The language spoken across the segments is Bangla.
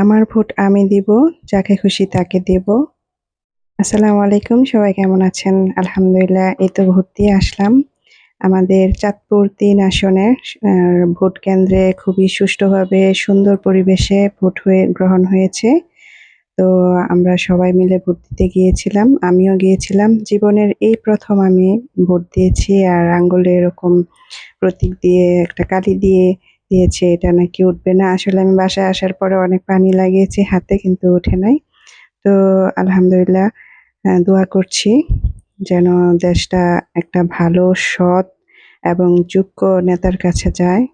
আমার ভোট আমি দিব, যাকে খুশি তাকে দেব। আসসালামু আলাইকুম, সবাই কেমন আছেন? আলহামদুলিল্লাহ, এই তো ভোট দিয়ে আসলাম। আমাদের চাঁদপুর ৩ আসনের ভোট কেন্দ্রে খুবই সুষ্ঠুভাবে সুন্দর পরিবেশে ভোট গ্রহণ হয়েছে। তো আমরা সবাই মিলে ভোট দিতে গিয়েছিলাম। আমিও গিয়েছিলাম। জীবনের এই ১ম আমি ভোট দিয়েছি। আর আঙ্গুলে এরকম প্রতীক দিয়ে একটা কালি দিয়েছে, এটা নাকি উঠবে না। আসলে আমি বাসায় আসার পরে অনেক পানি লাগিয়েছি হাতে, কিন্তু ওঠে নাই। তো আলহামদুলিল্লাহ, দোয়া করছি যেন দেশটা একটা ভালো, সৎ এবং যোগ্য নেতার কাছে যায়।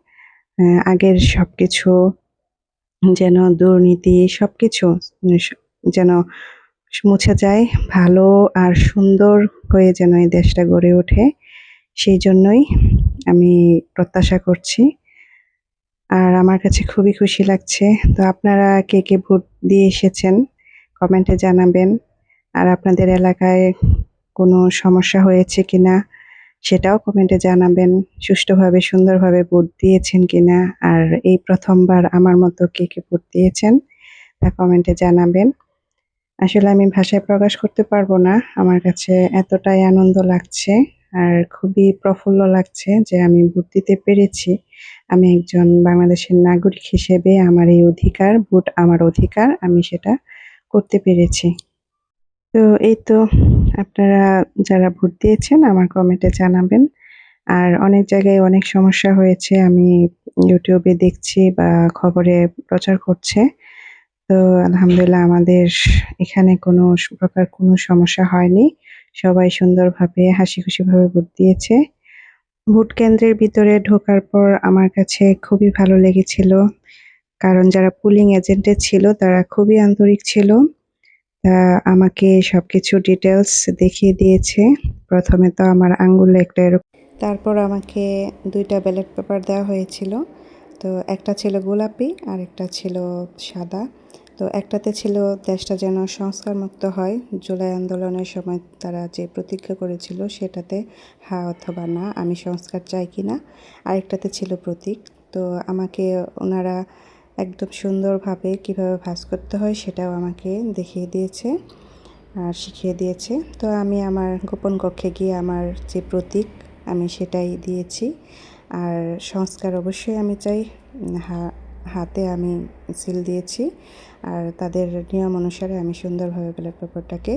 আগের সবকিছু যেন দুর্নীতি সবকিছু যেন মুছে যায়। ভালো আর সুন্দর হয়ে যেন এই দেশটা গড়ে ওঠে। সেই জন্যই আমি প্রত্যাশা করছি। আর আমার কাছে খুবই খুশি লাগছে। তো আপনারা কে ভোট দিয়ে এসেছেন কমেন্টে জানাবেন। আর আপনাদের এলাকায় কোনো সমস্যা হয়েছে কিনা সেটাও কমেন্টে জানাবেন। সুষ্ঠুভাবে সুন্দরভাবে ভোট দিয়েছেন কিনা। আর এই ১ম বার আমার মতো কে ভোট দিয়েছেন তা কমেন্টে জানাবেন। আসলে আমি ভাষায় প্রকাশ করতে পারবো না। আমার কাছে এতটাই আনন্দ লাগছে আর খুবই প্রফুল্ল লাগছে যে আমি ভোট দিতে পেরেছি। আমি একজন বাংলাদেশের নাগরিক হিসেবে আমার এই অধিকার, ভোট আমার অধিকার, আমি সেটা করতে পেরেছি। তো এই তো, আপনারা যারা ভোট দিয়েছেন আমার কমেন্টে জানাবেন। আর অনেক জায়গায় অনেক সমস্যা হয়েছে, আমি YouTube এ দেখছি বা খবরে প্রচার করছে। তো আলহামদুলিল্লাহ, আমাদের এখানে কোনো প্রকার কোনো সমস্যা হয়নি। সবাই সুন্দরভাবে হাসিখুশিভাবে ভোট দিয়েছে। ভোট কেন্দ্রের ভিতরে ঢোকার পর আমার কাছে খুবই ভালো লেগেছিল। কারণ যারা পুলিং এজেন্টে ছিল তারা খুবই আন্তরিক ছিল। আমাকে সবকিছু ডিটেইলস দেখিয়ে দিয়েছে। ১ম এ তো আমার আঙ্গুলে একটা তারপর আমাকে ২ টা ব্যালট পেপার দেওয়া হয়েছিল। তো একটা ছিল গোলাপি আর একটা ছিল সাদা। তো একটাতে ছিল দেশটা যেন সংস্কারমুক্ত হয়। জুলাই আন্দোলনের সময় তারা যে প্রতিজ্ঞা করেছিল সেটাতে হ্যাঁ অথবা না, আমি সংস্কার চাই কিনা। আরেকটাতে ছিল প্রতীক। তো আমাকে ওনারা একদম সুন্দরভাবে কিভাবে ভাঁজ করতে হয় সেটাও আমাকে দেখিয়ে দিয়েছে আর শিখিয়ে দিয়েছে। তো আমি আমার গোপন কক্ষে গিয়ে আমার যে প্রতীক আমি সেটাই দিয়েছি। আর সংস্কার অবশ্যই আমি চাই। হাতে আমি সিল দিয়েছি। আর তাদের নিয়ম অনুসারে আমি সুন্দরভাবে ব্যালট পেপারটাকে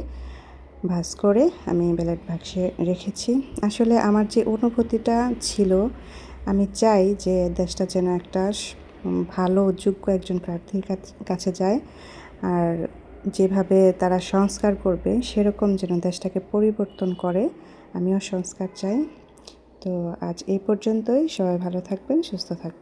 ভাঁজ করে আমি ব্যালট বাক্সে রেখেছি। আসলে আমার যে অনুভূতিটা ছিল, আমি চাই যে দেশটা যেন একটা ভালো যোগ্য একজন প্রার্থীর কাছে যায়। আর যেভাবে তারা সংস্কার করবে সেরকম যেন দেশটাকে পরিবর্তন করে, আমিও সংস্কার চাই। তো আজ এই পর্যন্তই। সবাই ভালো থাকবেন, সুস্থ থাকবেন।